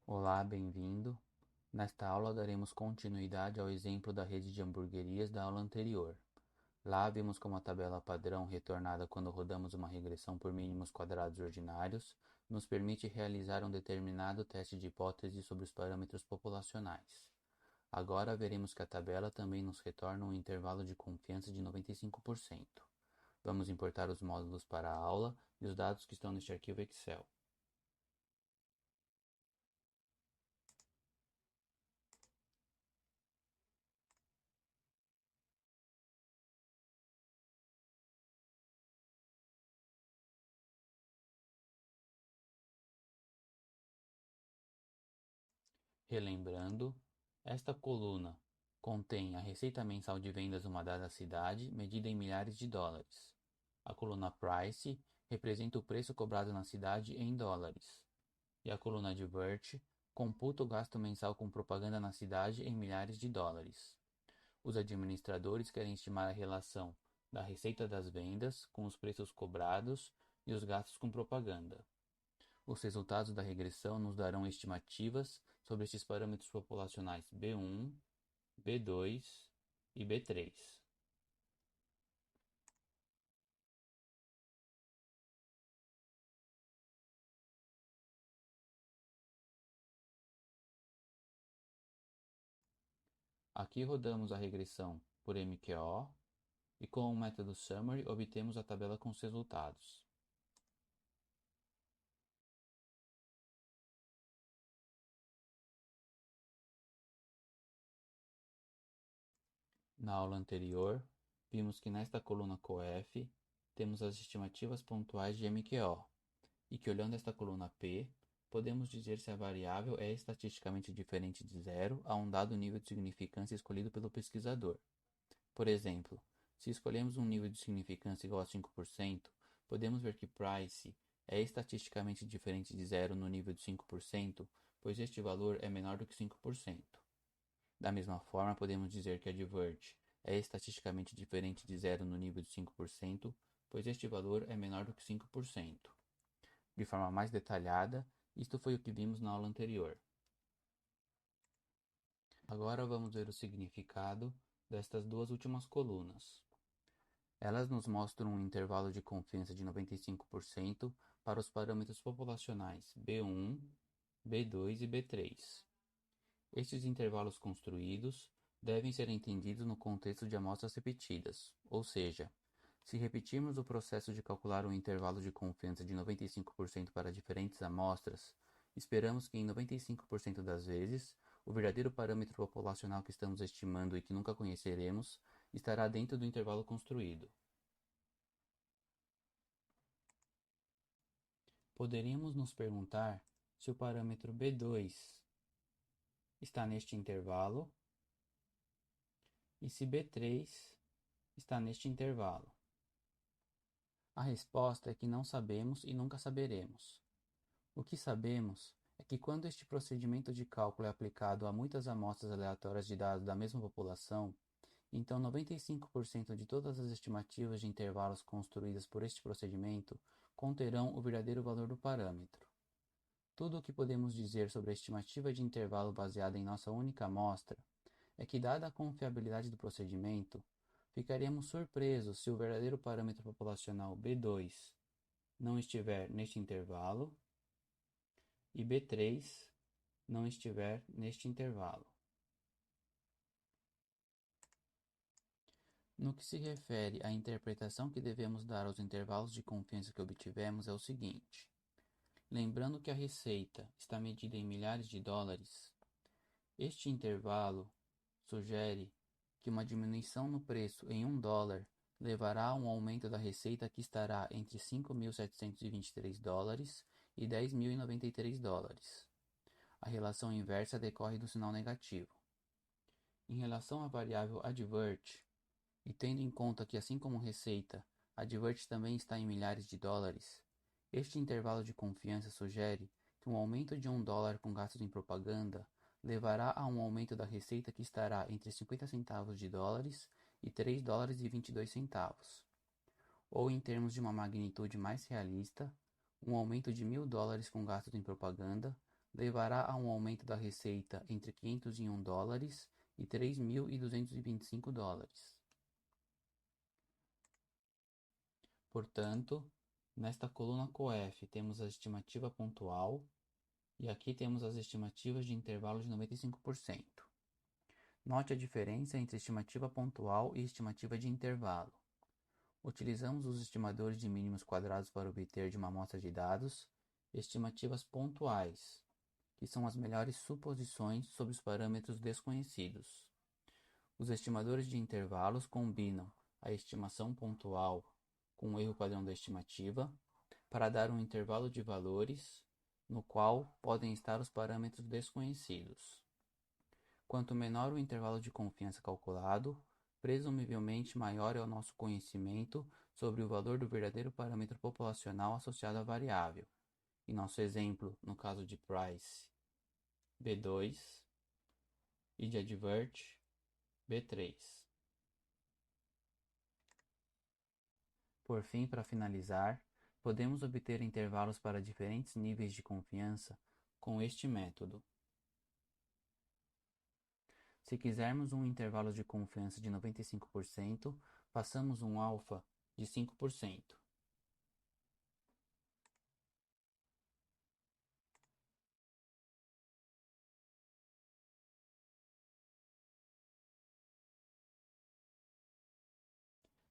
Olá, bem-vindo. Nesta aula daremos continuidade ao exemplo da rede de hamburguerias da aula anterior. Lá vimos como a tabela padrão retornada quando rodamos uma regressão por mínimos quadrados ordinários nos permite realizar um determinado teste de hipótese sobre os parâmetros populacionais. Agora veremos que a tabela também nos retorna um intervalo de confiança de 95%. Vamos importar os módulos para a aula e os dados que estão neste arquivo Excel. Relembrando, esta coluna contém a receita mensal de vendas de uma dada cidade, medida em milhares de dólares. A coluna Price representa o preço cobrado na cidade em dólares. E a coluna Divert computa o gasto mensal com propaganda na cidade em milhares de dólares. Os administradores querem estimar a relação da receita das vendas com os preços cobrados e os gastos com propaganda. Os resultados da regressão nos darão estimativas sobre estes parâmetros populacionais B1, B2 e B3. Aqui rodamos a regressão por MQO e com o método Summary obtemos a tabela com os resultados. Na aula anterior, vimos que nesta coluna COEF temos as estimativas pontuais de MQO e que olhando esta coluna P, podemos dizer se a variável é estatisticamente diferente de zero a um dado nível de significância escolhido pelo pesquisador. Por exemplo, se escolhemos um nível de significância igual a 5%, podemos ver que Price é estatisticamente diferente de zero no nível de 5%, pois este valor é menor do que 5%. Da mesma forma, podemos dizer que a Divert é estatisticamente diferente de zero no nível de 5%, pois este valor é menor do que 5%. De forma mais detalhada, isto foi o que vimos na aula anterior. Agora vamos ver o significado destas duas últimas colunas. Elas nos mostram um intervalo de confiança de 95% para os parâmetros populacionais B1, B2 e B3. Estes intervalos construídos devem ser entendidos no contexto de amostras repetidas, ou seja, se repetirmos o processo de calcular um intervalo de confiança de 95% para diferentes amostras, esperamos que em 95% das vezes, o verdadeiro parâmetro populacional que estamos estimando e que nunca conheceremos estará dentro do intervalo construído. Poderíamos nos perguntar se o parâmetro B2 está neste intervalo e se B3 está neste intervalo. A resposta é que não sabemos e nunca saberemos. O que sabemos é que quando este procedimento de cálculo é aplicado a muitas amostras aleatórias de dados da mesma população, então 95% de todas as estimativas de intervalos construídas por este procedimento conterão o verdadeiro valor do parâmetro. Tudo o que podemos dizer sobre a estimativa de intervalo baseada em nossa única amostra é que, dada a confiabilidade do procedimento, ficaríamos surpresos se o verdadeiro parâmetro populacional B2 não estiver neste intervalo e B3 não estiver neste intervalo. No que se refere à interpretação que devemos dar aos intervalos de confiança que obtivemos é o seguinte. Lembrando que a receita está medida em milhares de dólares, este intervalo sugere que uma diminuição no preço em $1 levará a um aumento da receita que estará entre $5.723 e $10.093. A relação inversa decorre do sinal negativo. Em relação à variável Advert, e tendo em conta que, assim como receita, Advert também está em milhares de dólares, este intervalo de confiança sugere que um aumento de $1 com gastos em propaganda levará a um aumento da receita que estará entre 50 centavos de dólares e $3,22. Ou, em termos de uma magnitude mais realista, um aumento de $1.000 com gastos em propaganda levará a um aumento da receita entre $501 e $3.225. Portanto, nesta coluna COEF temos a estimativa pontual e aqui temos as estimativas de intervalo de 95%. Note a diferença entre estimativa pontual e estimativa de intervalo. Utilizamos os estimadores de mínimos quadrados para obter de uma amostra de dados estimativas pontuais, que são as melhores suposições sobre os parâmetros desconhecidos. Os estimadores de intervalos combinam a estimação pontual com o erro padrão da estimativa para dar um intervalo de valores no qual podem estar os parâmetros desconhecidos. Quanto menor o intervalo de confiança calculado, presumivelmente maior é o nosso conhecimento sobre o valor do verdadeiro parâmetro populacional associado à variável. Em nosso exemplo, no caso de Price, B2 e de Advert, B3. Por fim, para finalizar, podemos obter intervalos para diferentes níveis de confiança com este método. Se quisermos um intervalo de confiança de 95%, façamos um alfa de 5%.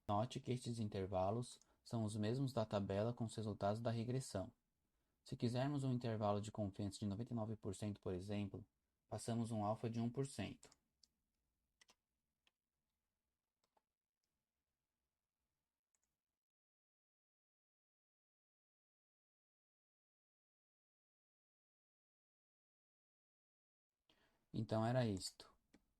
Note que estes intervalos são os mesmos da tabela com os resultados da regressão. Se quisermos um intervalo de confiança de 99%, por exemplo, passamos um alfa de 1%. Então era isto.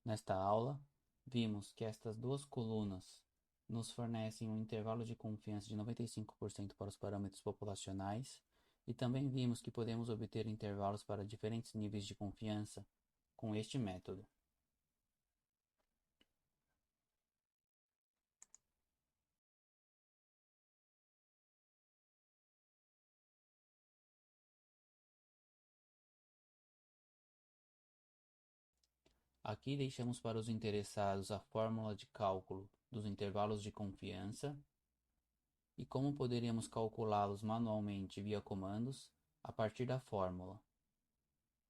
Nesta aula, vimos que estas duas colunas nos fornecem um intervalo de confiança de 95% para os parâmetros populacionais e também vimos que podemos obter intervalos para diferentes níveis de confiança com este método. Aqui deixamos para os interessados a fórmula de cálculo dos intervalos de confiança e como poderíamos calculá-los manualmente via comandos a partir da fórmula.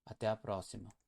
Até a próxima!